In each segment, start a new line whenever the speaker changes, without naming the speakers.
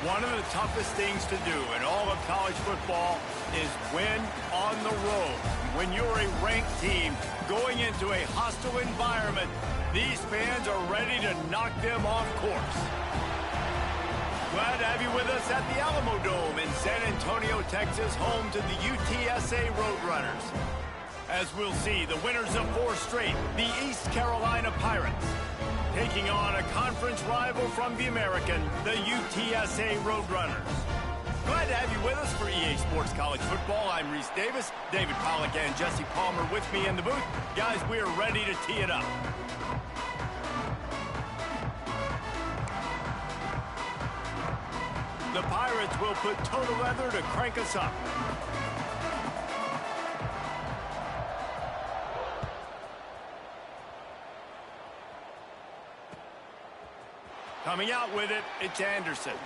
One of the toughest things to do in all of college football is win on the road. When you're a ranked team going into a hostile environment, these fans are ready to knock them off course. Glad to have you with us at the Alamo Dome in San Antonio, Texas, home to the UTSA Roadrunners. As we'll see, the winners of 4 straight, the East Carolina Pirates, taking on a conference rival from the American, the UTSA Roadrunners. Glad to have you with us for EA Sports College Football. I'm Reese Davis, David Pollack and Jesse Palmer with me in the booth. Guys, we are ready to tee it up. The Pirates will put total leather to crank us up. Coming out with it, it's Anderson.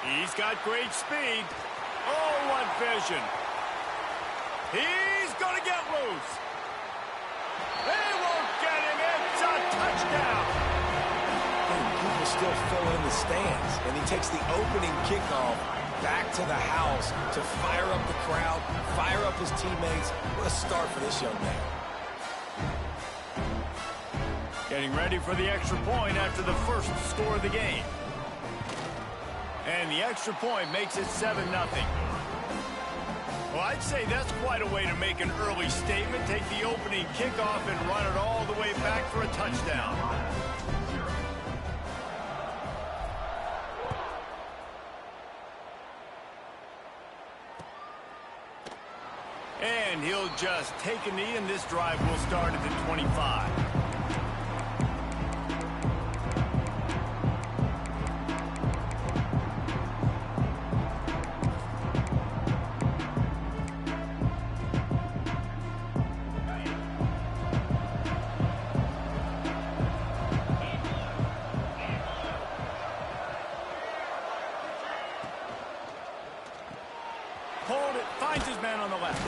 He's got great speed. Oh, what vision. He's going to get loose. They won't get him. It's a touchdown.
People still fill in the stands, and he takes the opening kickoff back to the house to fire up the crowd, fire up his teammates. What a start for this young man.
Getting ready for the extra point after the first score of the game. And the extra point makes it 7-0. Well, I'd say that's quite a way to make an early statement. Take the opening kickoff and run it all the way back for a touchdown. And he'll just take a knee, and this drive will start at the 25. Hold it, finds his man on the left.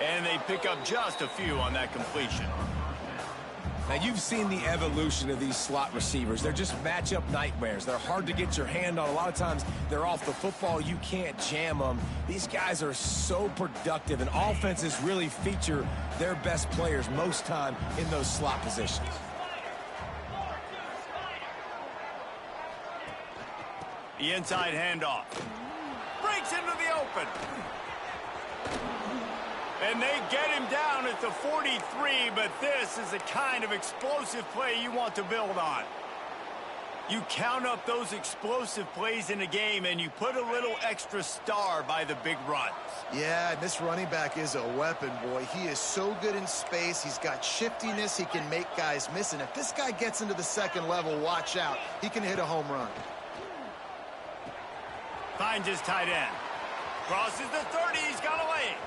And they pick up just a few on that completion.
Now, you've seen the evolution of these slot receivers. They're just matchup nightmares. They're hard to get your hand on. A lot of times, they're off the football. You can't jam them. These guys are so productive, and offenses really feature their best players most time in those slot positions.
The inside handoff. Breaks into the open. And they get him down at the 43, but this is the kind of explosive play you want to build on. You count up those explosive plays in a game, and you put a little extra star by the big runs.
Yeah, this running back is a weapon, boy. He is so good in space. He's got shiftiness. He can make guys miss. And if this guy gets into the second level, watch out. He can hit a home run.
Finds his tight end. Crosses the 30. He's got a lane.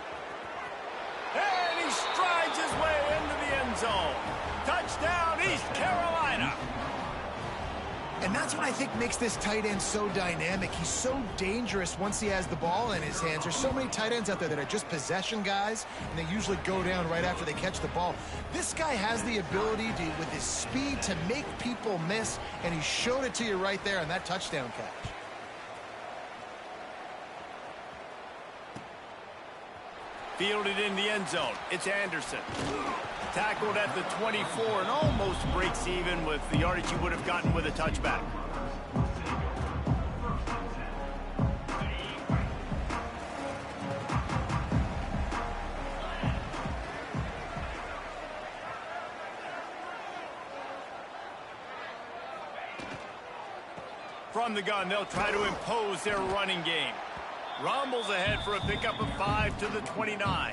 And he strides his way into the end zone. Touchdown, East Carolina.
And that's what I think makes this tight end so dynamic. He's so dangerous once he has the ball in his hands. There's so many tight ends out there that are just possession guys, and they usually go down right after they catch the ball. This guy has the ability to, with his speed, to make people miss, and he showed it to you right there on that touchdown catch.
Fielded in the end zone. It's Anderson. Tackled at the 24 and almost breaks even with the yardage he would have gotten with a touchback. From the gun, they'll try to impose their running game. Rumbles ahead for a pickup of 5 to the 29.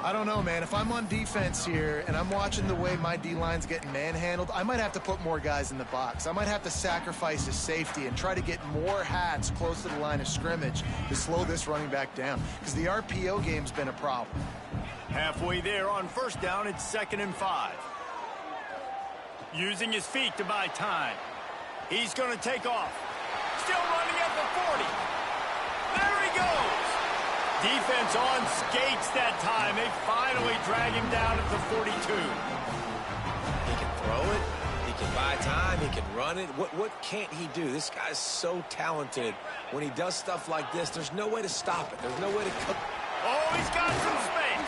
I don't know, man. If I'm on defense here and I'm watching the way my D-line's getting manhandled, I might have to put more guys in the box. I might have to sacrifice his safety and try to get more hats close to the line of scrimmage to slow this running back down, because the RPO game's been a problem.
Halfway there on first down, it's 2nd and 5. Using his feet to buy time. He's going to take off. Still running at the 40. There he goes. Defense on skates that time. They finally drag him down at the 42.
He can throw it. He can buy time. He can run it. What can't he do? This guy's so talented. When he does stuff like this, there's no way to stop it. There's no way to cook.
Oh, he's got some space.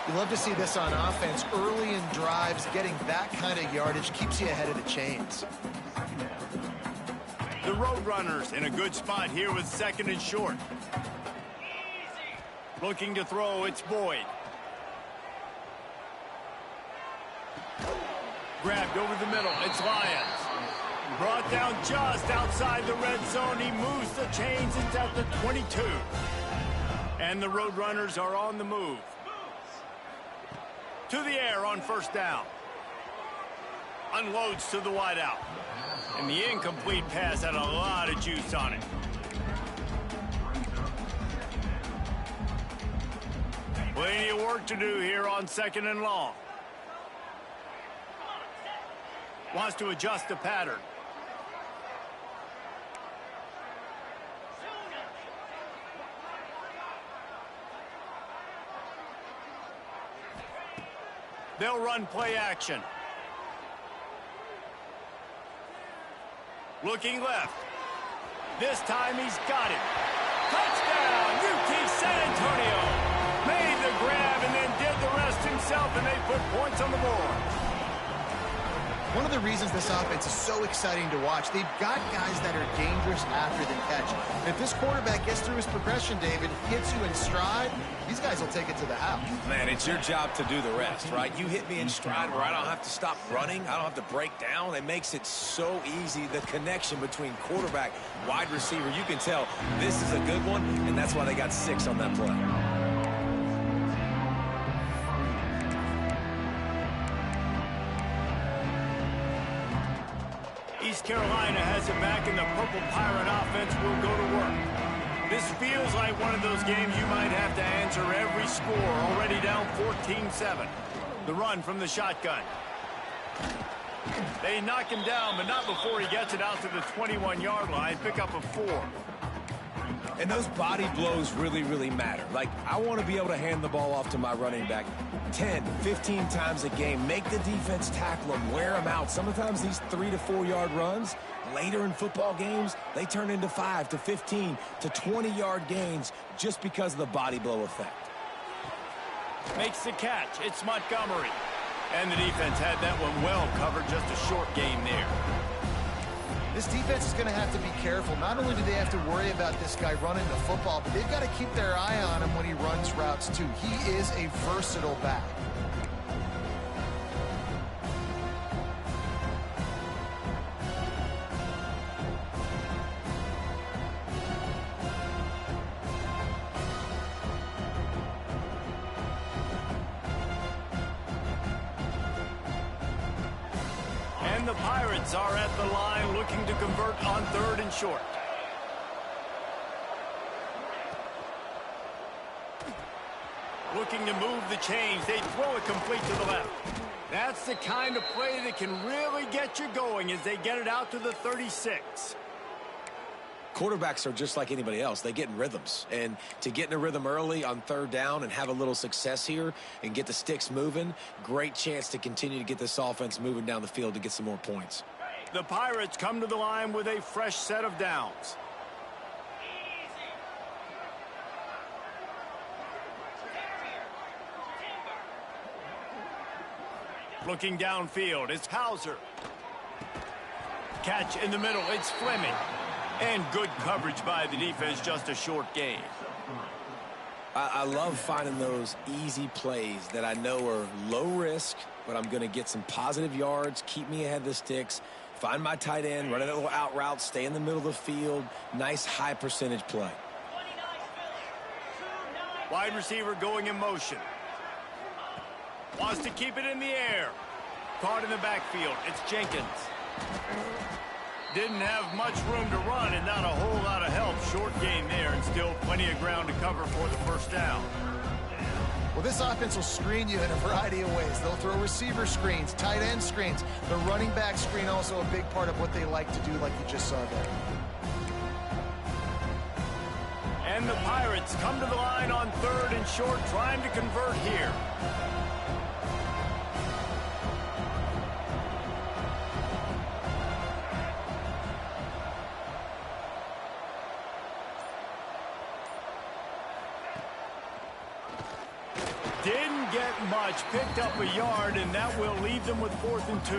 You love to see this on offense. Early in drives, getting that kind of yardage keeps you ahead of the chains.
The Roadrunners in a good spot here with 2nd and short. Looking to throw, it's Boyd. Grabbed over the middle, it's Lyons. Brought down just outside the red zone. He moves the chains, it's at the 22. And the Roadrunners are on the move. To the air on 1st down. Unloads to the wideout. And the incomplete pass had a lot of juice on it. Plenty of work to do here on 2nd and long. Wants to adjust the pattern. They'll run play action. Looking left. This time he's got it. Touchdown, UT San Antonio. Made the grab and then did the rest himself, and they put points on the board.
One of the reasons this offense is so exciting to watch, they've got guys that are dangerous after the catch. And if this quarterback gets through his progression, David, hits you in stride, these guys will take it to the house.
Man, it's your job to do the rest, right? You hit me in stride where I don't have to stop running. I don't have to break down. It makes it so easy. The connection between quarterback, wide receiver, you can tell this is a good one, and that's why they got 6 on that play.
East Carolina has it back, and the Purple Pirate offense will go to work. This feels like one of those games you might have to answer every score. Already down 14-7. The run from the shotgun. They knock him down, but not before he gets it out to the 21-yard line. Pick up a 4.
And those body blows really, really matter. Like, I want to be able to hand the ball off to my running back 10, 15 times a game. Make the defense tackle them, wear them out. Sometimes these 3 to 4 yard runs, later in football games, they turn into 5 to 15 to 20-yard gains just because of the body blow effect.
Makes the catch. It's Montgomery. And the defense had that one well covered. Just a short gain there.
This defense is going to have to be careful. Not only do they have to worry about this guy running the football, but they've got to keep their eye on him when he runs routes too. He is a versatile back.
The Pirates are at the line looking to convert on 3rd and short. Looking to move the chains. They throw it complete to the left. That's the kind of play that can really get you going as they get it out to the 36.
Quarterbacks are just like anybody else. They get in rhythms. And to get in a rhythm early on 3rd down and have a little success here and get the sticks moving, great chance to continue to get this offense moving down the field to get some more points.
The Pirates come to the line with a fresh set of downs. Looking downfield, it's Hauser. Catch in the middle, it's Fleming. And good coverage by the defense, just a short gain.
I love finding those easy plays that I know are low risk, but I'm going to get some positive yards, keep me ahead of the sticks, find my tight end, run a little out route, stay in the middle of the field. Nice high percentage play.
Wide receiver going in motion. Wants to keep it in the air. Caught in the backfield. It's Jenkins. Didn't have much room to run and not a whole lot of help. Short gain there and still plenty of ground to cover for the 1st down.
Well, this offense will screen you in a variety of ways. They'll throw receiver screens, tight end screens. The running back screen also a big part of what they like to do, like you just saw there.
And the Pirates come to the line on 3rd and short, trying to convert here. Didn't get much, picked up a yard, and that will leave them with 4th and 2.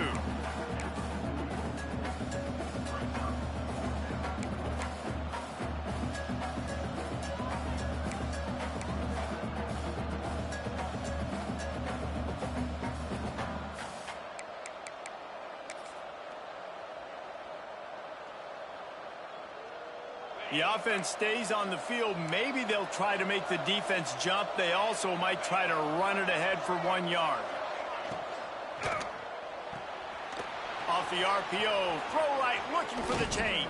The offense stays on the field. Maybe they'll try to make the defense jump. They also might try to run it ahead for 1 yard. Off the RPO, throw right, looking for the chains.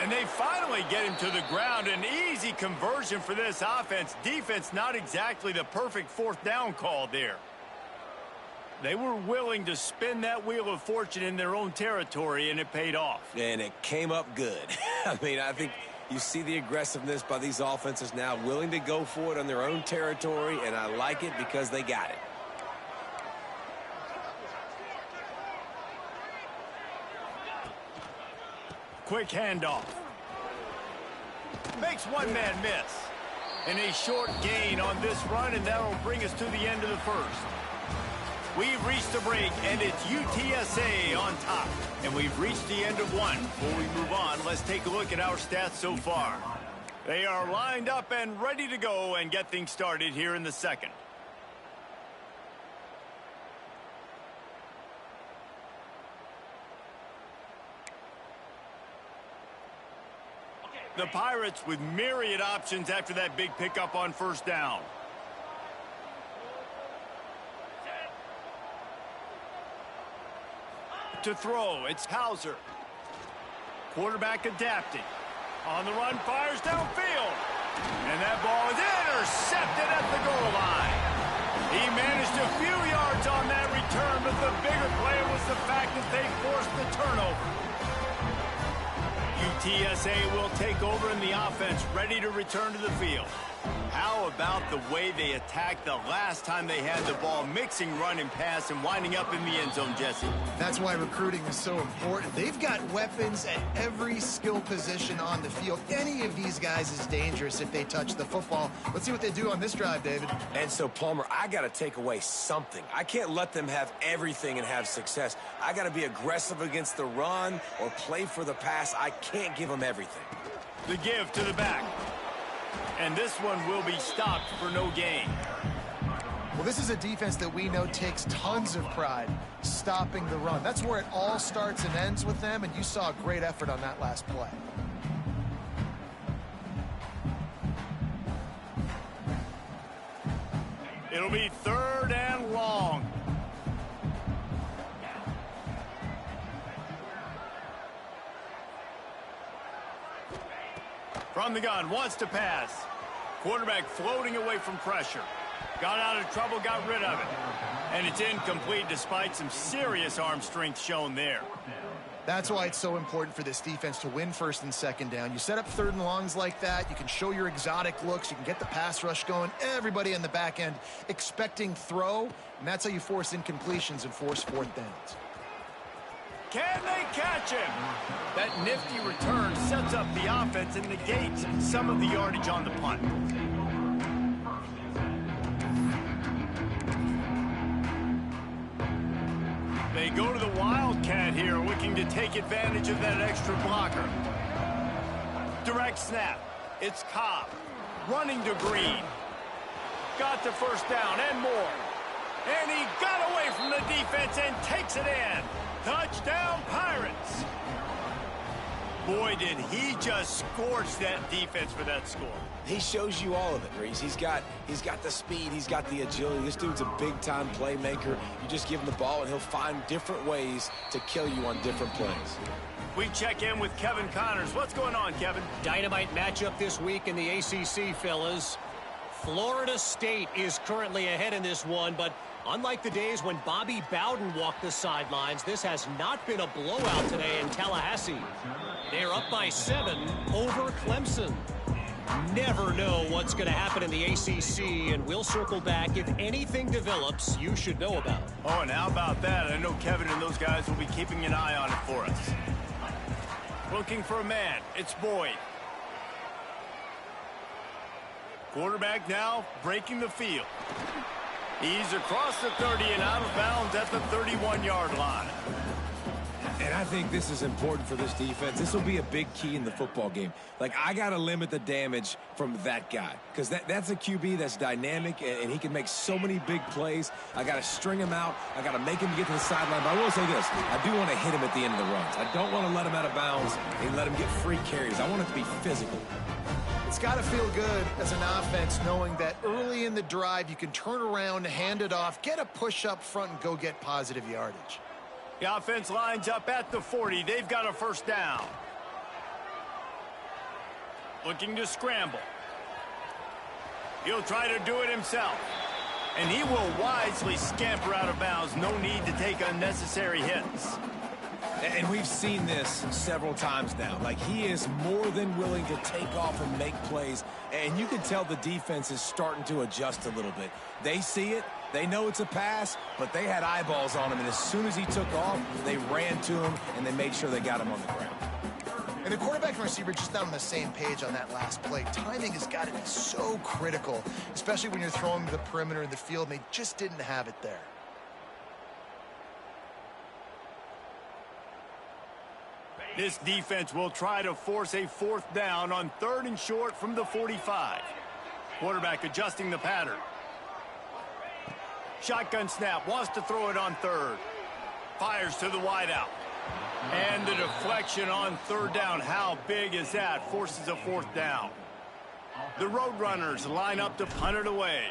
And they finally get him to the ground. An easy conversion for this offense. Defense not exactly the perfect 4th down call there. They were willing to spin that wheel of fortune in their own territory, and it paid off.
And it came up good. I mean, I think you see the aggressiveness by these offenses now, willing to go for it on their own territory, and I like it because they got it.
Quick handoff. Makes one man miss. And a short gain on this run, and that'll bring us to the end of the first. We've reached a break, and it's UTSA on top. And we've reached the end of one. Before we move on, let's take a look at our stats so far. They are lined up and ready to go and get things started here in the second. The Pirates with myriad options after that big pickup on 1st down. To throw, it's Hauser. Quarterback adapting. On the run, fires downfield. And that ball is intercepted at the goal line. He managed a few yards on that return, but the bigger play was the fact that they forced the turnover. UTSA will take over in the offense, ready to return to the field. How about the way they attacked the last time they had the ball, mixing run and pass and winding up in the end zone, Jesse?
That's why recruiting is so important. They've got weapons at every skill position on the field. Any of these guys is dangerous if they touch the football. Let's see what they do on this drive, David.
And so, Palmer, I got to take away something. I can't let them have everything and have success. I got to be aggressive against the run or play for the pass. I can't give them everything.
The give to the back. And this one will be stopped for no gain.
Well, this is a defense that we know takes tons of pride stopping the run. That's where it all starts and ends with them, and you saw a great effort on that last play.
It'll be 3rd and long. From the gun, wants to pass. Quarterback floating away from pressure. Got out of trouble, got rid of it. And it's incomplete despite some serious arm strength shown there.
That's why it's so important for this defense to win 1st and 2nd down. You set up 3rd and longs like that. You can show your exotic looks. You can get the pass rush going. Everybody in the back end expecting throw. And that's how you force incompletions and force 4th downs.
Can they catch him? That nifty return sets up the offense and negates some of the yardage on the punt. They go to the Wildcat here, looking to take advantage of that extra blocker. Direct snap. It's Cobb. Running to Green. Got the 1st down and more. And he got away from the defense and takes it in. Touchdown, Pirates. Boy, did he just scorch that defense for that score.
He shows you all of it, Reese. He's got the speed. He's got the agility. This dude's a big-time playmaker. You just give him the ball, and he'll find different ways to kill you on different plays.
We check in with Kevin Connors. What's going on, Kevin?
Dynamite matchup this week in the ACC, fellas. Florida State is currently ahead in this one, but unlike the days when Bobby Bowden walked the sidelines, this has not been a blowout today in Tallahassee. They're up by 7 over Clemson. Never know what's going to happen in the ACC, and we'll circle back if anything develops you should know about.
Oh, and how about that? I know Kevin and those guys will be keeping an eye on it for us. Looking for a man. It's Boyd. Quarterback now breaking the field. He's across the 30 and out of bounds at the 31-yard line.
And I think this is important for this defense. This will be a big key in the football game. Like, I got to limit the damage from that guy because that's a QB that's dynamic, and he can make so many big plays. I got to string him out. I got to make him get to the sideline. But I will say this. I do want to hit him at the end of the runs. I don't want to let him out of bounds and let him get free carries. I want it to be physical.
It's got to feel good as an offense knowing that early in the drive you can turn around, hand it off, get a push up front, and go get positive yardage.
The offense lines up at the 40. They've got a first down. Looking to scramble. He'll try to do it himself. And he will wisely scamper out of bounds. No need to take unnecessary hits.
And we've seen this several times now. Like, he is more than willing to take off and make plays. And you can tell the defense is starting to adjust a little bit. They see it. They know it's a pass, but they had eyeballs on him. And as soon as he took off, they ran to him, and they made sure they got him on the ground.
And the quarterback and receiver just not on the same page on that last play. Timing has got to be so critical, especially when you're throwing to the perimeter of the field, and they just didn't have it there.
This defense will try to force a fourth down on 3rd and short from the 45. Quarterback adjusting the pattern. Shotgun snap, wants to throw it on 3rd. Fires to the wideout. And the deflection on 3rd down. How big is that? Forces a 4th down. The Roadrunners line up to punt it away.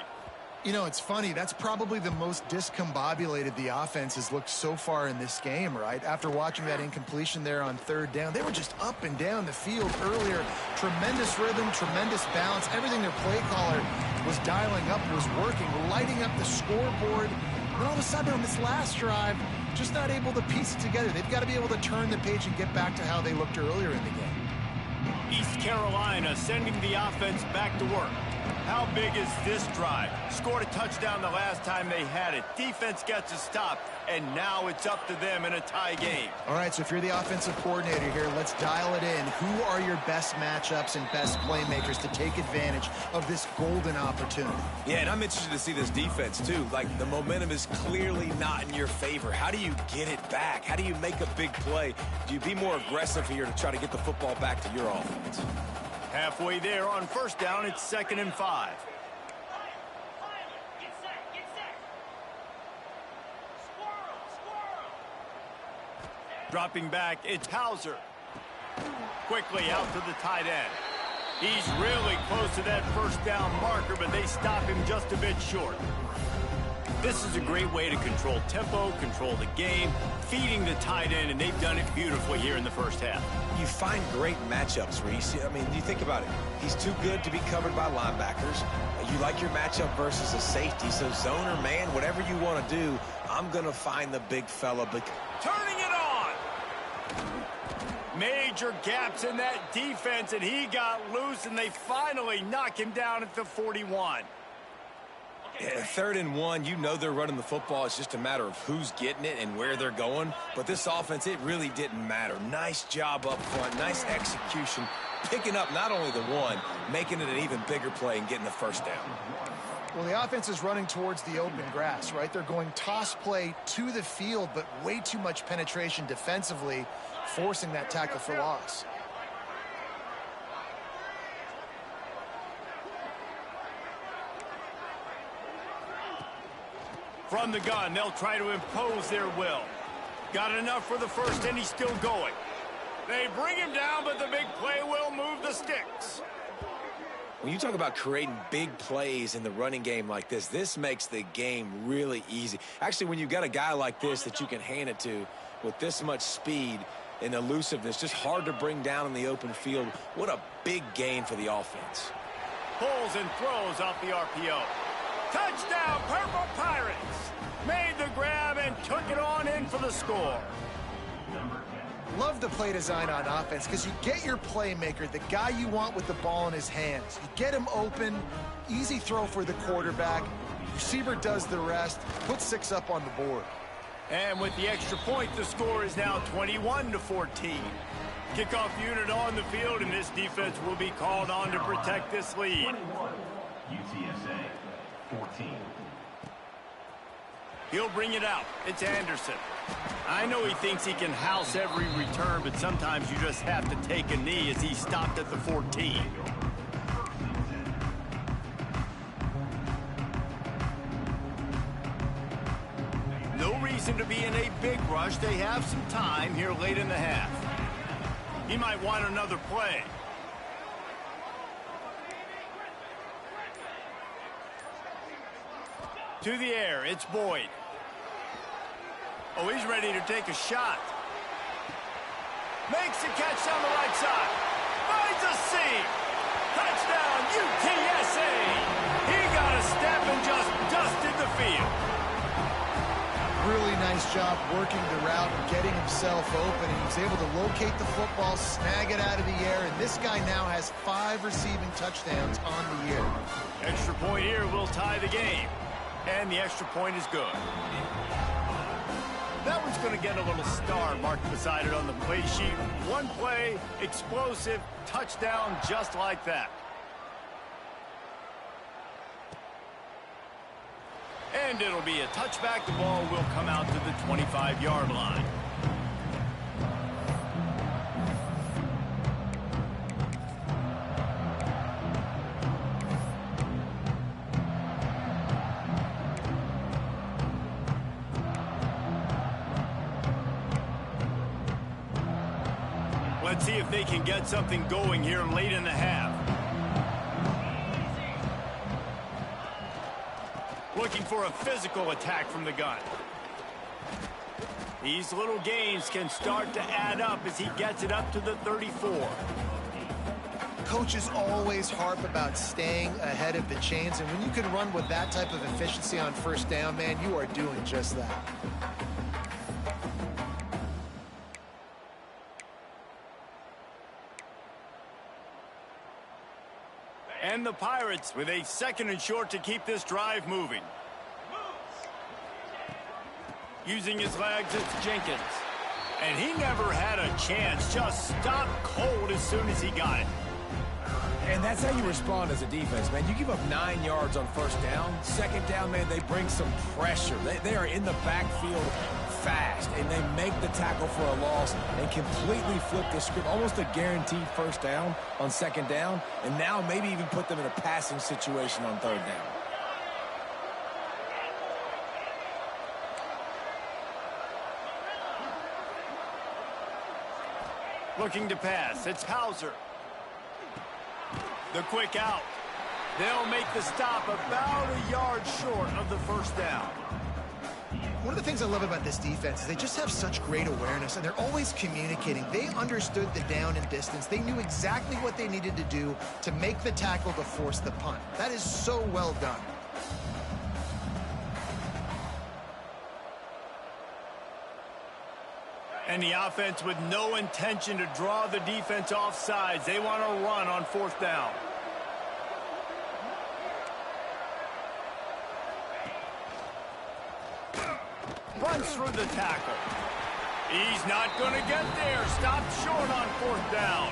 You know, it's funny. That's probably the most discombobulated the offense has looked so far in this game, right? After watching that incompletion there on 3rd down, they were just up and down the field earlier. Tremendous rhythm, tremendous balance. Everything their play caller was dialing up was working, lighting up the scoreboard. And all of a sudden on this last drive, just not able to piece it together. They've got to be able to turn the page and get back to how they looked earlier in the game.
East Carolina sending the offense back to work. How big is this drive? Scored a touchdown the last time they had it. Defense gets a stop, and now it's up to them in a tie game.
All right, so if you're the offensive coordinator here, let's dial it in. Who are your best matchups and best playmakers to take advantage of this golden opportunity?
Yeah, and I'm interested to see this defense, too. Like, the momentum is clearly not in your favor. How do you get it back? How do you make a big play? Do you be more aggressive here to try to get the football back to your offense?
Halfway there on 1st down, it's 2nd and 5. Dropping back, it's Hauser. Quickly out to the tight end. He's really close to that 1st down marker, but they stop him just a bit short. This is a great way to control tempo, control the game, feeding the tight end, and they've done it beautifully here in the 1st half.
You find great matchups, Reese. I mean, you think about it. He's too good to be covered by linebackers. You like your matchup versus a safety, so zone or man, whatever you want to do, I'm going to find the big fella. But
turning it on! Major gaps in that defense, and he got loose, and they finally knock him down at the 41.
Yeah, 3rd and 1, you know they're running the football. It's just a matter of who's getting it and where they're going. But this offense, it really didn't matter. Nice job up front, nice execution, picking up not only the one, making it an even bigger play and getting the 1st down.
Well, the offense is running towards the open grass, right? They're going toss play to the field, but way too much penetration defensively, forcing that tackle for loss.
From the gun, they'll try to impose their will. Got enough for the 1st, and he's still going. They bring him down, but the big play will move the sticks.
When you talk about creating big plays in the running game like this makes the game really easy. Actually, when you've got a guy like this that you can hand it to with this much speed and elusiveness, just hard to bring down in the open field, what a big gain for the offense.
Pulls and throws off the RPO. Touchdown, Purple Pirates! Made the grab and took it on in for the score.
Love the play design on offense because you get your playmaker, the guy you want with the ball in his hands. You get him open, easy throw for the quarterback. Receiver does the rest, put 6 up on the board.
And with the extra point, the score is now 21-14. Kickoff unit on the field, and this defense will be called on to protect this lead.
21, UTSA, 14.
He'll bring it out. It's Anderson. I know he thinks he can house every return, but sometimes you just have to take a knee as he stopped at the 14. No reason to be in a big rush. They have some time here late in the half. He might want another play. To the air, it's Boyd. Oh, he's ready to take a shot. Makes the catch down the right side. Finds a seam. Touchdown, UTSA. He got a step and just dusted the field.
Really nice job working the route and getting himself open. He was able to locate the football, snag it out of the air, and this guy now has 5 receiving touchdowns on the year.
Extra point here will tie the game. And the extra point is good. That one's going to get a little star marked beside it on the play sheet. One play, explosive, touchdown just like that. And it'll be a touchback. The ball will come out to the 25-yard line. Let's see if they can get something going here late in the half. Looking for a physical attack from the gun. These little gains can start to add up as he gets it up to the 34.
Coaches always harp about staying ahead of the chains, and when you can run with that type of efficiency on first down, man, you are doing just that.
And the Pirates with a 2nd and short to keep this drive moving. Using his legs, it's Jenkins. And he never had a chance. Just stopped cold as soon as he got it.
And that's how you respond as a defense, man. You give up 9 yards on first down. 2nd down, man, they bring some pressure. They are in the backfield fast, and they make the tackle for a loss and completely flip the script. Almost a guaranteed first down on 2nd down, and now maybe even put them in a passing situation on 3rd down.
Looking to pass, it's Hauser. The quick out. They'll make the stop about a yard short of the first down.
One of the things I love about this defense is they just have such great awareness, and they're always communicating. They understood the down and distance. They knew exactly what they needed to do to make the tackle to force the punt. That is so well done.
And the offense with no intention to draw the defense off sides. They want to run on 4th down. Runs through the tackle. He's not going to get there. Stopped short on 4th down.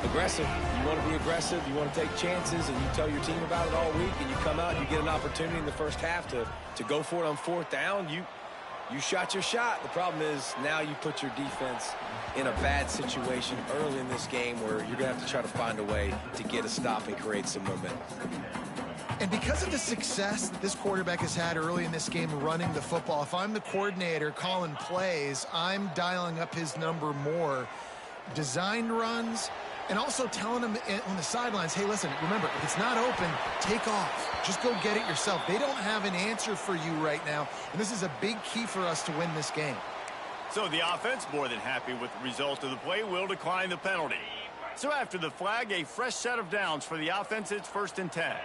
Aggressive. You want to be aggressive. You want to take chances, and you tell your team about it all week, and you come out and you get an opportunity in the first half to go for it on 4th down. You shot your shot. The problem is now you put your defense in a bad situation early in this game where you're going to have to try to find a way to get a stop and create some momentum.
And because of the success that this quarterback has had early in this game running the football, if I'm the coordinator calling plays, I'm dialing up his number more. Designed runs, and also telling him on the sidelines, hey, listen, remember, if it's not open, take off. Just go get it yourself. They don't have an answer for you right now, and this is a big key for us to win this game.
So the offense, more than happy with the result of the play, will decline the penalty. So after the flag, a fresh set of downs for the offense. It's 1st and 10.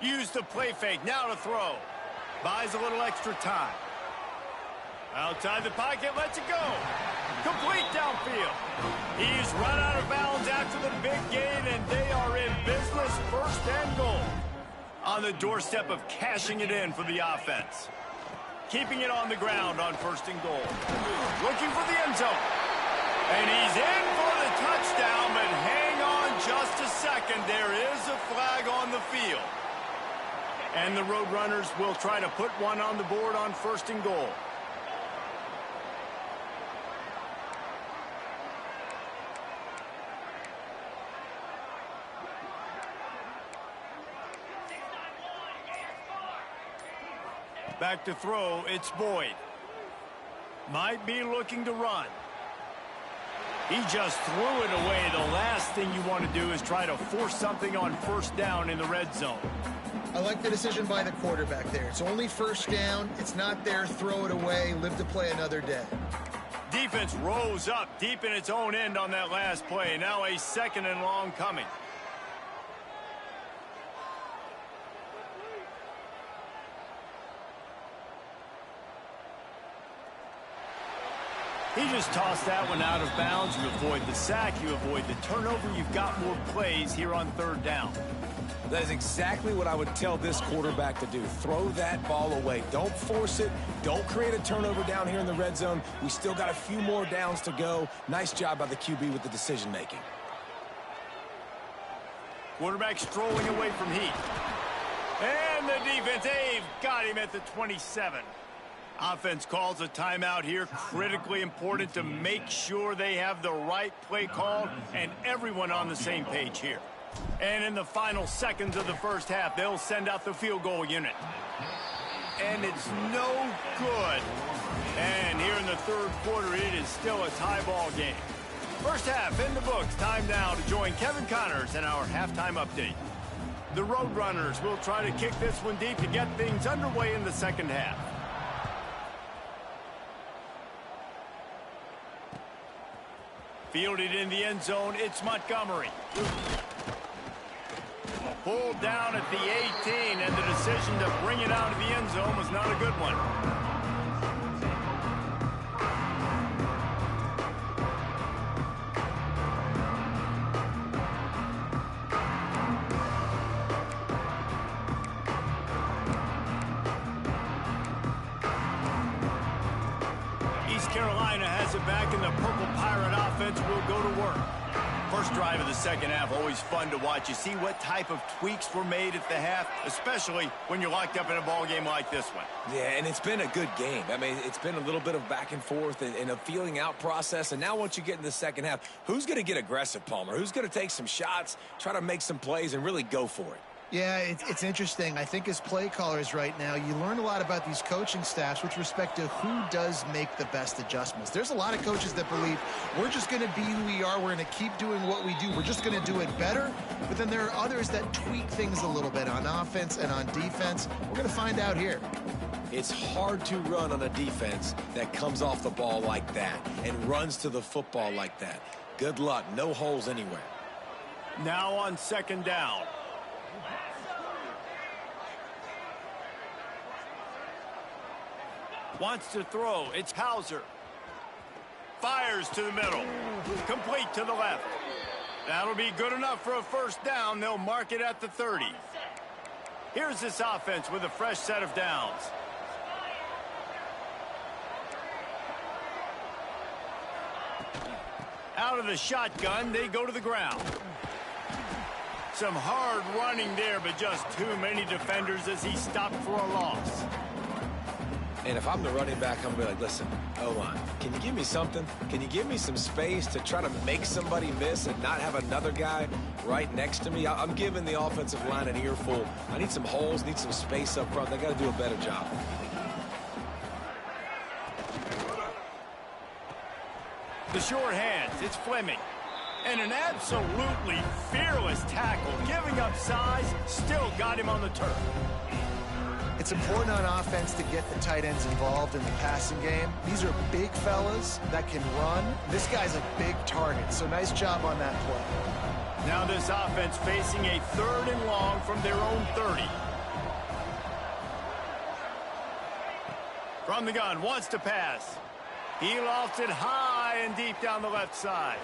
Use the play fake, now to throw. Buys a little extra time. Outside the pocket, lets it go. Complete downfield. He's run out of bounds after the big gain, and they are in business, 1st and goal. On the doorstep of cashing it in for the offense. Keeping it on the ground on 1st and goal. Looking for the end zone. And he's in for the touchdown, but hang on just a second. There is a flag on the field. And the Roadrunners will try to put one on the board on 1st and goal. Back to throw, it's Boyd. Might be looking to run. He just threw it away. The last thing you want to do is try to force something on 1st down in the red zone.
I like the decision by the quarterback there. It's only 1st down. It's not there. Throw it away. Live to play another day.
Defense rose up deep in its own end on that last play. Now a 2nd and long coming. He just tossed that one out of bounds. You avoid the sack. You avoid the turnover. You've got more plays here on 3rd down.
That is exactly what I would tell this quarterback to do. Throw that ball away. Don't force it. Don't create a turnover down here in the red zone. We still got a few more downs to go. Nice job by the QB with the decision-making.
Quarterback strolling away from Heat. And the defense, they've got him at the 27. Offense calls a timeout here. Critically important to make sure they have the right play call and everyone on the same page here. And in the final seconds of the 1st half, they'll send out the field goal unit. And it's no good. And here in the 3rd quarter, it is still a tie ball game. 1st half in the books. Time now to join Kevin Connors in our halftime update. The Roadrunners will try to kick this one deep to get things underway in the 2nd half. Fielded in the end zone, it's Montgomery. Pulled down at the 18, and the decision to bring it out of the end zone was not a good one. Carolina has it back, and the Purple Pirate offense will go to work. First drive of the 2nd half, always fun to watch. You see what type of tweaks were made at the half, especially when you're locked up in a ball game like this one.
Yeah, and it's been a good game. I mean, it's been a little bit of back and forth and a feeling out process. And now once you get in the 2nd half, who's going to get aggressive, Palmer? Who's going to take some shots, try to make some plays, and really go for it?
Yeah, it's interesting. I think as play callers right now, you learn a lot about these coaching staffs with respect to who does make the best adjustments. There's a lot of coaches that believe we're just going to be who we are. We're going to keep doing what we do. We're just going to do it better. But then there are others that tweak things a little bit on offense and on defense. We're going to find out here.
It's hard to run on a defense that comes off the ball like that and runs to the football like that. Good luck. No holes anywhere.
Now on 2nd down. Wants to throw. It's Hauser. Fires to the middle. Complete to the left. That'll be good enough for a 1st down. They'll mark it at the 30. Here's this offense with a fresh set of downs. Out of the shotgun, they go to the ground. Some hard running there, but just too many defenders as he stopped for a loss.
And if I'm the running back, I'm going to be like, listen, O-line, can you give me something? Can you give me some space to try to make somebody miss and not have another guy right next to me? I'm giving the offensive line an earful. I need some holes, need some space up front. They got to do a better job.
The short hands, it's Fleming. And an absolutely fearless tackle, giving up size, still got him on the turf.
It's important on offense to get the tight ends involved in the passing game. These are big fellas that can run. This guy's a big target, so nice job on that play.
Now this offense facing a 3rd and long from their own 30. From the gun, wants to pass. He lofts it high and deep down the left side.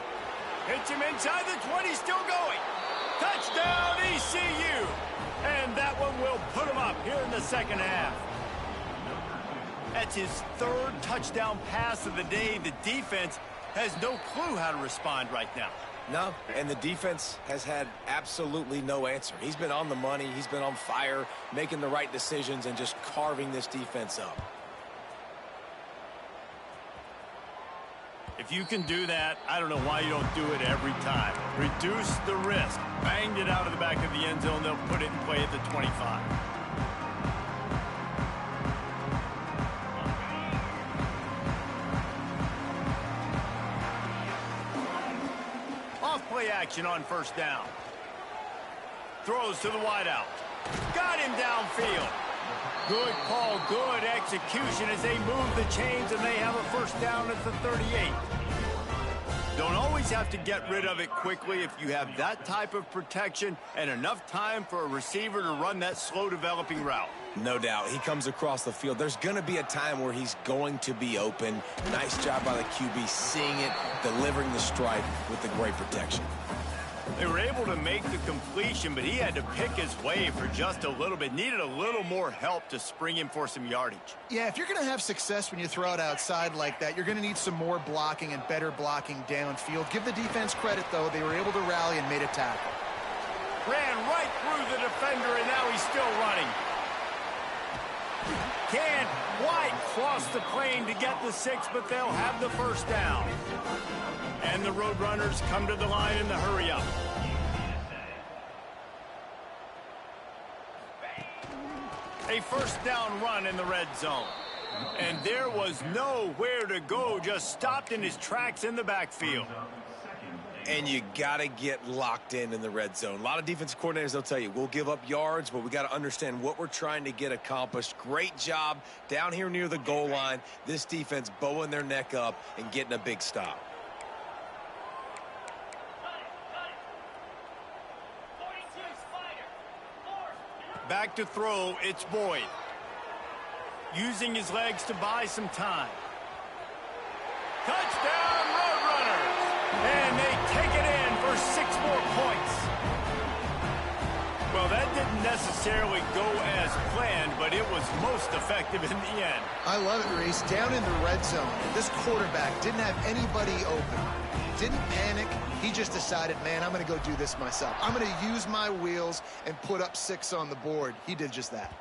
Hits him inside the 20, still going. Touchdown, ECU. And that one will put him up here in the 2nd half. That's his 3rd touchdown pass of the day. The defense has no clue how to respond right now.
No, and the defense has had absolutely no answer. He's been on the money. He's been on fire, making the right decisions and just carving this defense up.
If you can do that, I don't know why you don't do it every time. Reduce the risk. Banged it out of the back of the end zone. They'll put it in play at the 25. Off-play action on first down. Throws to the wideout. Got him downfield. Good call, good execution as they move the chains and they have a first down at the 38. Don't always have to get rid of it quickly if you have that type of protection and enough time for a receiver to run that slow developing route.
No doubt. He comes across the field. There's going to be a time where he's going to be open. Nice job by the QB seeing it, delivering the strike with the great protection.
They were able to make the completion, but he had to pick his way for just a little bit. Needed a little more help to spring him for some yardage.
Yeah, if you're going to have success when you throw it outside like that, you're going to need some more blocking and better blocking downfield. Give the defense credit, though. They were able to rally and made a tackle.
Ran right through the defender, and now he's still running. Can't quite cross the plane to get the 6, but they'll have the first down. And the Roadrunners come to the line in the hurry-up. A first down run in the red zone. And there was nowhere to go, just stopped in his tracks in the backfield.
And you got to get locked in the red zone. A lot of defense coordinators, they'll tell you, we'll give up yards, but we got to understand what we're trying to get accomplished. Great job down here near the goal line. This defense bowing their neck up and getting a big stop.
Back to throw, it's Boyd. Using his legs to buy some time. Touchdown, Roadrunners! And they take it in for 6 more points. Well, that didn't necessarily go as planned, but it was most effective in the end.
I love it, Reese. Down in the red zone, this quarterback didn't have anybody open. Didn't panic. He just decided, man, I'm going to go do this myself. I'm going to use my wheels and put up 6 on the board. He did just that.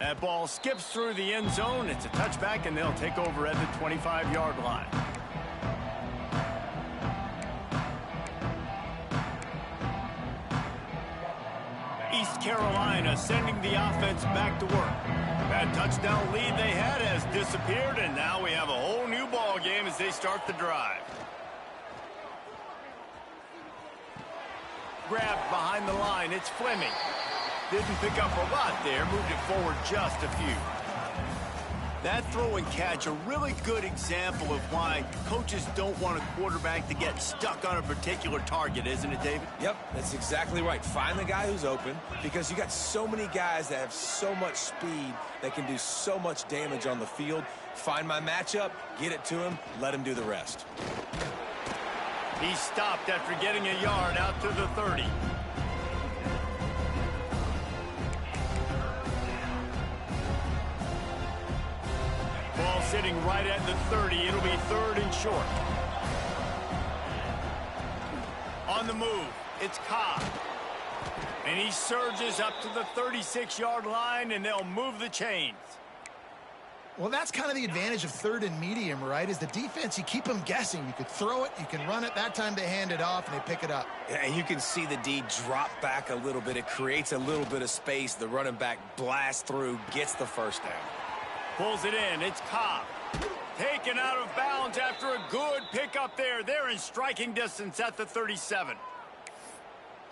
That ball skips through the end zone. It's a touchback, and they'll take over at the 25-yard line. East Carolina sending the offense back to work. That touchdown lead they had has disappeared, and now we have a whole new ball game as they start the drive. Grabbed behind the line, it's Fleming. Didn't pick up a lot there, moved it forward just a few. That throw and catch, a really good example of why coaches don't want a quarterback to get stuck on a particular target, isn't it, David?
Yep, that's exactly right. Find the guy who's open, because you got so many guys that have so much speed that can do so much damage on the field. Find my matchup, get it to him, let him do the rest.
He stopped after getting a yard out to the 30. Ball sitting right at the 30. It'll be 3rd and short. On the move, it's Cobb. And he surges up to the 36-yard line, and they'll move the chains.
Well, that's kind of the advantage of 3rd and medium, right? Is the defense, you keep them guessing. You could throw it, you can run it. That time they hand it off, and they pick it up.
Yeah, and you can see the D drop back a little bit. It creates a little bit of space. The running back blasts through, gets the first down.
Pulls it in. It's Cobb. Taken out of bounds after a good pickup there. They're in striking distance at the 37.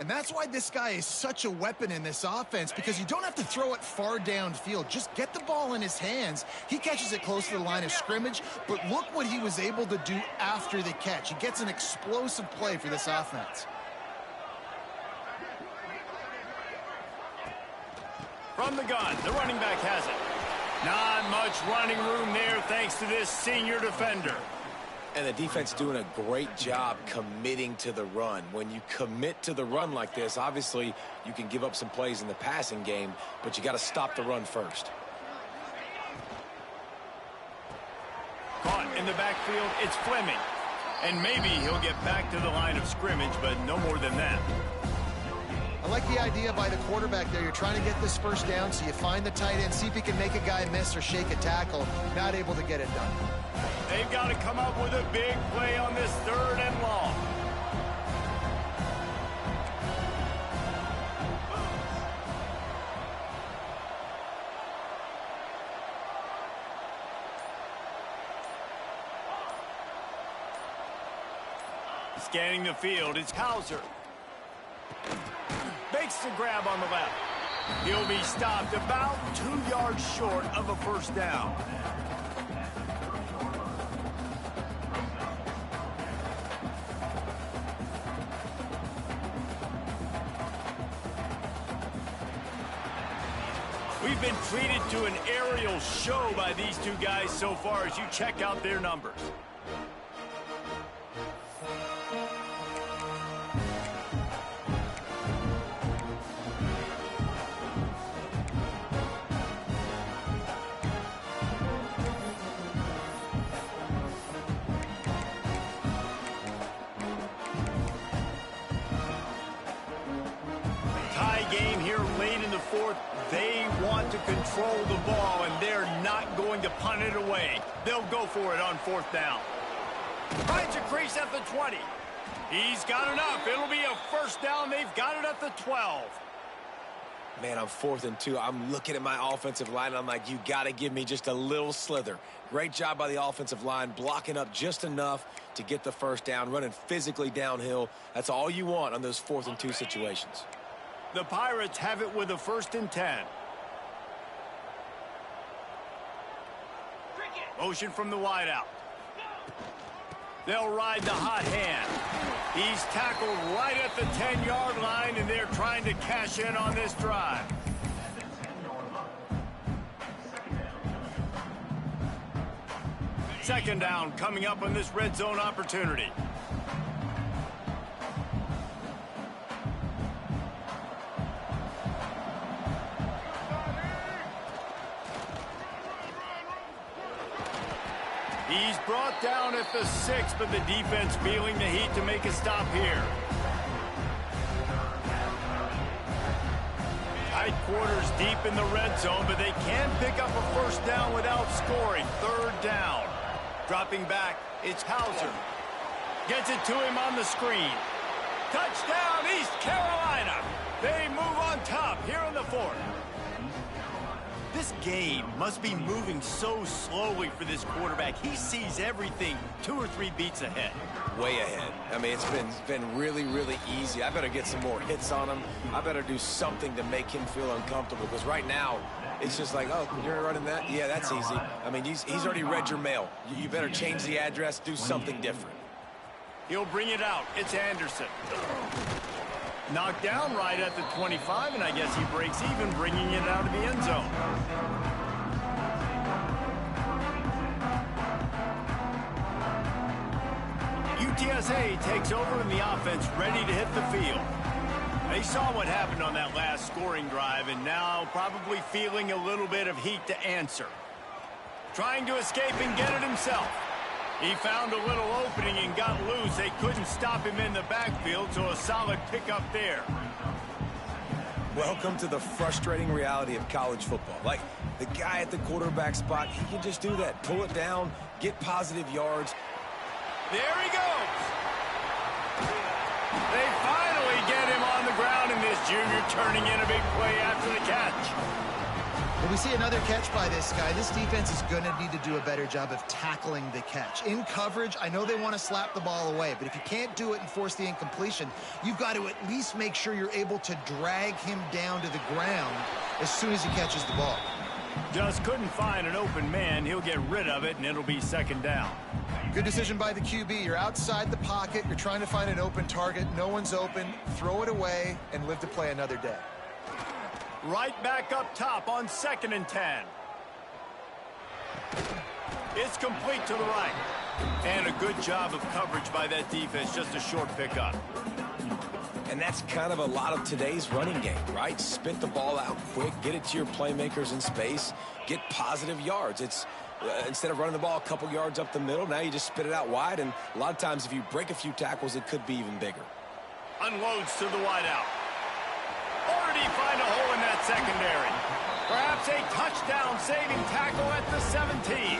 And that's why this guy is such a weapon in this offense, because you don't have to throw it far downfield. Just get the ball in his hands. He catches it close to the line of scrimmage, but look what he was able to do after the catch. He gets an explosive play for this offense.
From the gun, the running back has it. Not much running room there thanks to this senior defender.
And the defense doing a great job committing to the run. When you commit to the run like this, obviously you can give up some plays in the passing game, but you got to stop the run first.
Caught in the backfield, it's Fleming. And maybe he'll get back to the line of scrimmage, but no more than that.
I like the idea by the quarterback there. You're trying to get this first down, so you find the tight end, see if he can make a guy miss or shake a tackle. Not able to get it done.
They've got to come up with a big play on this 3rd and long. Scanning the field, it's Hauser. Makes the grab on the left. He'll be stopped about 2 yards short of a first down. We've been treated to an aerial show by these two guys so far as you check out their numbers. Game here late in the 4th. They want to control the ball, and they're not going to punt it away. They'll go for it on 4th down. Finds a crease at the 20. He's got enough. It'll be a first down. They've got it at the 12.
Man, I'm 4th and 2. I'm looking at my offensive line, and I'm like, you got to give me just a little slither. Great job by the offensive line, blocking up just enough to get the first down, running physically downhill. That's all you want on those 4th and 2 situations.
The Pirates have it with a 1st and 10. Motion from the wideout. They'll ride the hot hand. He's tackled right at the 10-yard line, and they're trying to cash in on this drive. Second down coming up on this red zone opportunity. He's brought down at the 6, but the defense feeling the heat to make a stop here. Tight quarters deep in the red zone, but they can pick up a first down without scoring. 3rd down. Dropping back, it's Hauser. Gets it to him on the screen. Touchdown, East Carolina. They move on top here in the 4th. This game must be moving so slowly for this quarterback. He sees everything 2 or 3 beats ahead.
Way ahead. I mean, it's been really, really easy. I better get some more hits on him. I better do something to make him feel uncomfortable, because right now it's just like, oh, you're running that? Yeah, that's easy. I mean, he's already read your mail. You better change the address, do something different.
He'll bring it out. It's Anderson. Knocked down right at the 25, and I guess he breaks even, bringing it out of the end zone. UTSA takes over in the offense, ready to hit the field. They saw what happened on that last scoring drive, and now probably feeling a little bit of heat to answer. Trying to escape and get it himself. He found a little opening and got loose. They couldn't stop him in the backfield, so a solid pickup there.
Welcome to the frustrating reality of college football. Like, the guy at the quarterback spot, he can just do that. Pull it down, get positive yards.
There he goes. They finally get him on the ground, and this junior turning in a big play after the catch.
When we see another catch by this guy, this defense is going to need to do a better job of tackling the catch. In coverage, I know they want to slap the ball away, but if you can't do it and force the incompletion, you've got to at least make sure you're able to drag him down to the ground as soon as he catches the ball.
Just couldn't find an open man. He'll get rid of it, and it'll be 2nd down.
Good decision by the QB. You're outside the pocket. You're trying to find an open target. No one's open. Throw it away and live to play another day.
Right back up top on 2nd and 10. It's complete to the right. And a good job of coverage by that defense. Just a short pickup.
And that's kind of a lot of today's running game, right? Spit the ball out quick, get it to your playmakers in space, get positive yards. It's Instead of running the ball a couple yards up the middle, now you just spit it out wide, and a lot of times if you break a few tackles, it could be even bigger.
Unloads to the wideout. Or did he find a hole in that secondary? Perhaps a touchdown-saving tackle at the 17.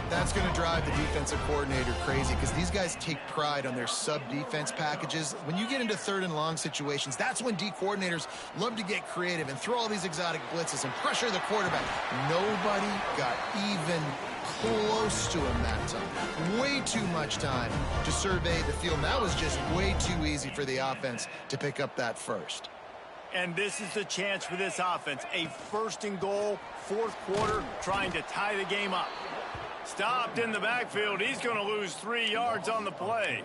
That's going to drive the defensive coordinator crazy because these guys take pride on their sub-defense packages. When you get into 3rd and long situations, that's when D coordinators love to get creative and throw all these exotic blitzes and pressure the quarterback. Nobody got even close to him that time. Way too much time to survey the field. That was just way too easy for the offense to pick up that first.
And this is the chance for this offense. A 1st and goal, 4th quarter, trying to tie the game up. Stopped in the backfield. He's going to lose 3 yards on the play.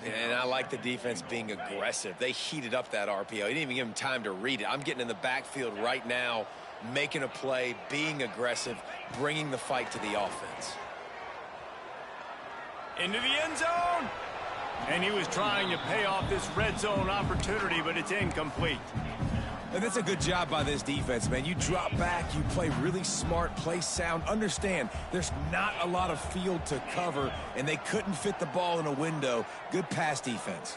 And I like the defense being aggressive. They heated up that RPO. He didn't even give him time to read it. I'm getting in the backfield right now, making a play, being aggressive, bringing the fight to the offense.
Into the end zone. And he was trying to pay off this red zone opportunity, but it's incomplete.
And that's a good job by this defense, man. You drop back, you play really smart, play sound. Understand, there's not a lot of field to cover, and they couldn't fit the ball in a window. Good pass defense.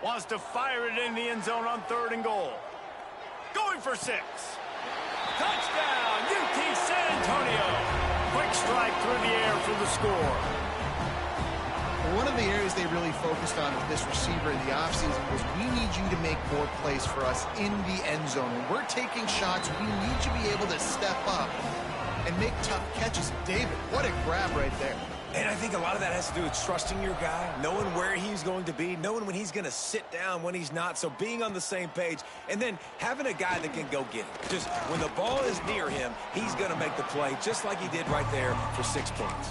Wants to fire it in the end zone on 3rd and goal. Going for 6. Touchdown, UT San Antonio. Quick strike through the air for the score.
One of the areas they really focused on with this receiver in the offseason was we need you to make more plays for us in the end zone. When we're taking shots, we need you to be able to step up and make tough catches. David, what a grab right there.
And I think a lot of that has to do with trusting your guy, knowing where he's going to be, knowing when he's going to sit down, when he's not, so being on the same page, and then having a guy that can go get it. Just when the ball is near him, he's going to make the play, just like he did right there for 6 points.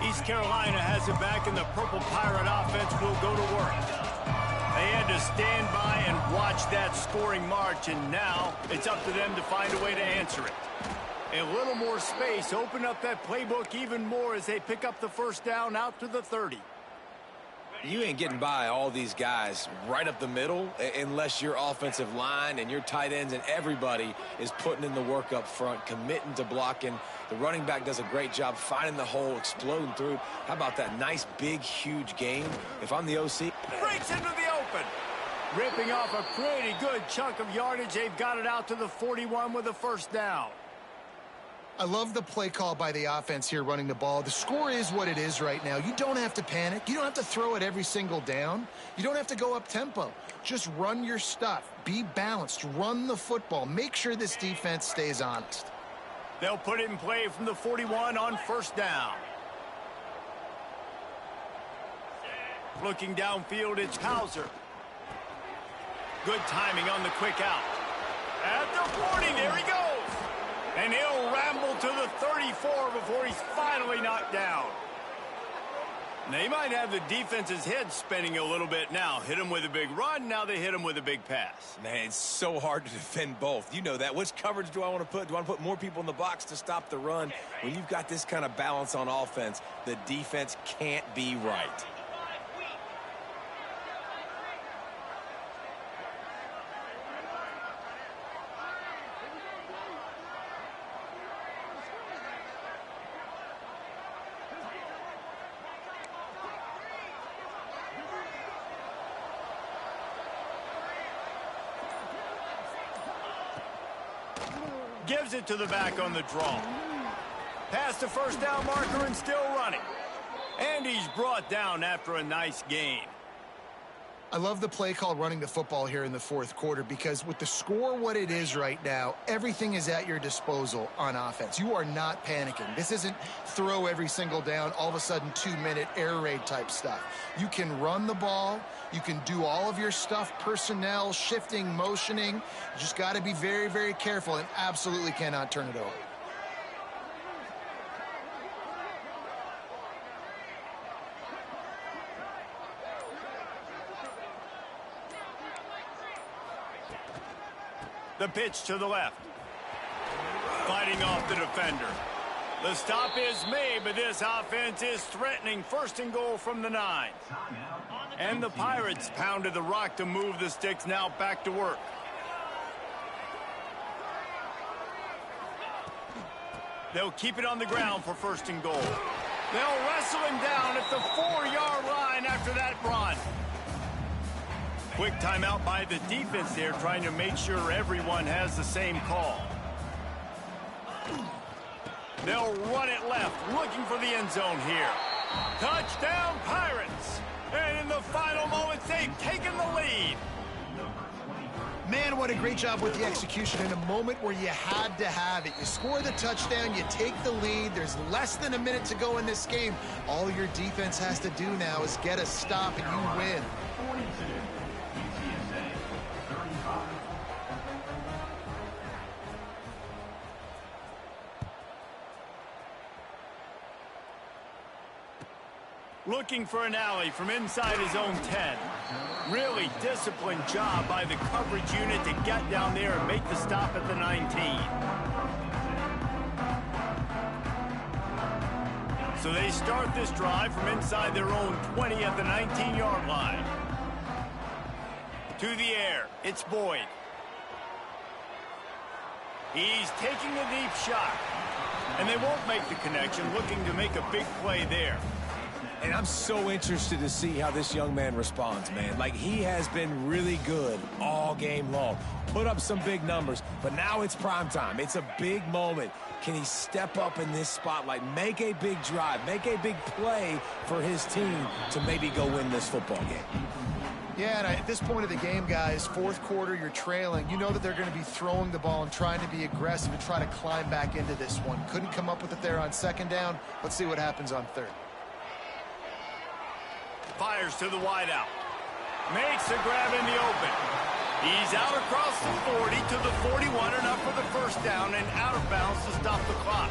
East Carolina has it back, and the Purple Pirate offense will go to work. They had to stand by and watch that scoring march, and now it's up to them to find a way to answer it. A little more space, open up that playbook even more as they pick up the 1st down out to the 30.
You ain't getting by all these guys right up the middle unless your offensive line and your tight ends and everybody is putting in the work up front, committing to blocking. The running back does a great job finding the hole, exploding through. How about that nice, big, huge game? If I'm the OC.
Breaks into the open. Ripping off a pretty good chunk of yardage. They've got it out to the 41 with a 1st down.
I love the play call by the offense here running the ball. The score is what it is right now. You don't have to panic. You don't have to throw it every single down. You don't have to go up tempo. Just run your stuff. Be balanced. Run the football. Make sure this defense stays honest.
They'll put it in play from the 41 on 1st down. Looking downfield, it's Hauser. Good timing on the quick out. At the 40, there he goes. And he'll ramble to the 34 before he's finally knocked down. They might have the defense's head spinning a little bit now. Hit him with a big run, now they hit him with a big pass.
Man, it's so hard to defend both. You know that. Which coverage do I want to put? Do I want to put more people in the box to stop the run? When you've got this kind of balance on offense, the defense can't be right.
Gives it to the back on the draw. Past the 1st down marker and still running. And he's brought down after a nice gain.
I love the play call running the football here in the 4th quarter because with the score what it is right now, everything is at your disposal on offense. You are not panicking. This isn't throw every single down, all of a sudden 2-minute air raid type stuff. You can run the ball. You can do all of your stuff, personnel, shifting, motioning. You just got to be very, very careful and absolutely cannot turn it over.
The pitch to the left. Fighting off the defender. The stop is made, but this offense is threatening. First and goal from the 9. And the Pirates pounded the rock to move the sticks. Now back to work. They'll keep it on the ground for first and goal. They'll wrestle him down at the 4-yard line after that run. Quick timeout by the defense there, trying to make sure everyone has the same call. They'll run it left, looking for the end zone here. Touchdown, Pirates! And in the final moments, they've taken the lead.
Man, what a great job with the execution in a moment where you had to have it. You score the touchdown, you take the lead. There's less than a minute to go in this game. All your defense has to do now is get a stop and you win.
Looking for an alley from inside his own 10. Really disciplined job by the coverage unit to get down there and make the stop at the 19. So they start this drive from inside their own 20 at the 19-yard line. To the air, it's Boyd. He's taking a deep shot. And they won't make the connection, looking to make a big play there.
And I'm so interested to see how this young man responds, man. Like, he has been really good all game long. Put up some big numbers, but now it's prime time. It's a big moment. Can he step up in this spotlight, make a big drive, make a big play for his team to maybe go win this football game?
Yeah, and at this point of the game, guys, fourth quarter, you're trailing. You know that they're going to be throwing the ball and trying to be aggressive and try to climb back into this one. Couldn't come up with it there on second down. Let's see what happens on third.
Fires to the wideout. Makes a grab in the open. He's out across the 40 to the 41, enough for the first down and out of bounds to stop the clock.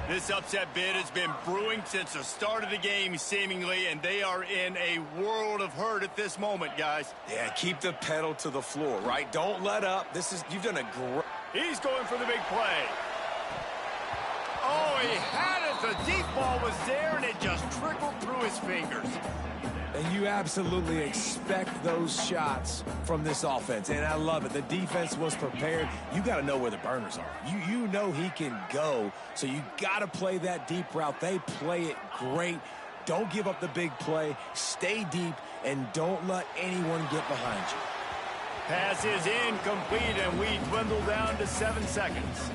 This upset bid has been brewing since the start of the game, seemingly, and they are in a world of hurt at this moment, guys.
Yeah, keep the pedal to the floor, right? Don't let up. You've done a great...
He's going for the big play. Oh, he had it. The deep ball was there, and it just trickled through his fingers.
And you absolutely expect those shots from this offense, and I love it. The defense was prepared. You got to know where the burners are. You know he can go, so you got to play that deep route. They play it great. Don't give up the big play. Stay deep, and don't let anyone get behind you.
Pass is incomplete, and we dwindle down to 7 seconds.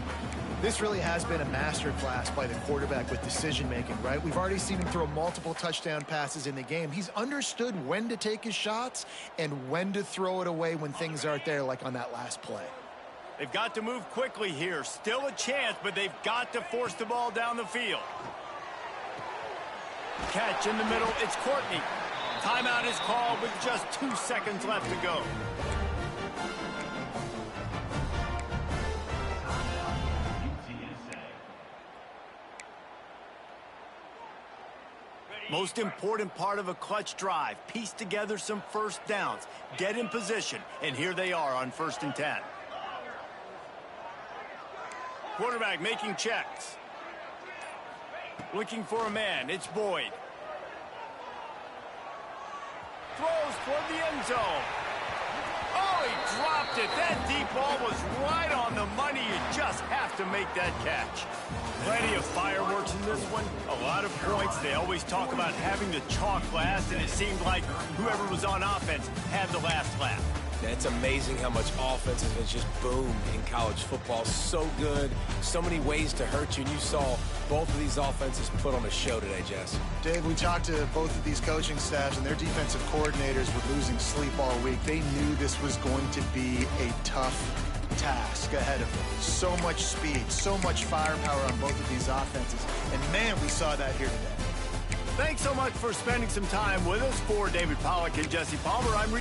This really has been a masterclass by the quarterback with decision-making, right? We've already seen him throw multiple touchdown passes in the game. He's understood when to take his shots and when to throw it away when things aren't there, like on that last play.
They've got to move quickly here. Still a chance, but they've got to force the ball down the field. Catch in the middle. It's Courtney. Timeout is called with just 2 seconds left to go. Most important part of a clutch drive, piece together some first downs, get in position, and here they are on 1st and 10. Quarterback making checks. Looking for a man, it's Boyd. Throws toward the end zone. Oh, he dropped it. That deep ball was right on the money. You just have to make that catch. Plenty of fireworks in this one. A lot of points. They always talk about having the chalk last, and it seemed like whoever was on offense had the last laugh.
It's amazing how much offense has just boomed in college football. So good. So many ways to hurt you. And you saw both of these offenses put on a show today, Jess.
Dave, we talked to both of these coaching staffs, and their defensive coordinators were losing sleep all week. They knew this was going to be a tough task ahead of them. So much speed, so much firepower on both of these offenses. And, man, we saw that here today.
Thanks so much for spending some time with us. For David Pollack and Jesse Palmer, I'm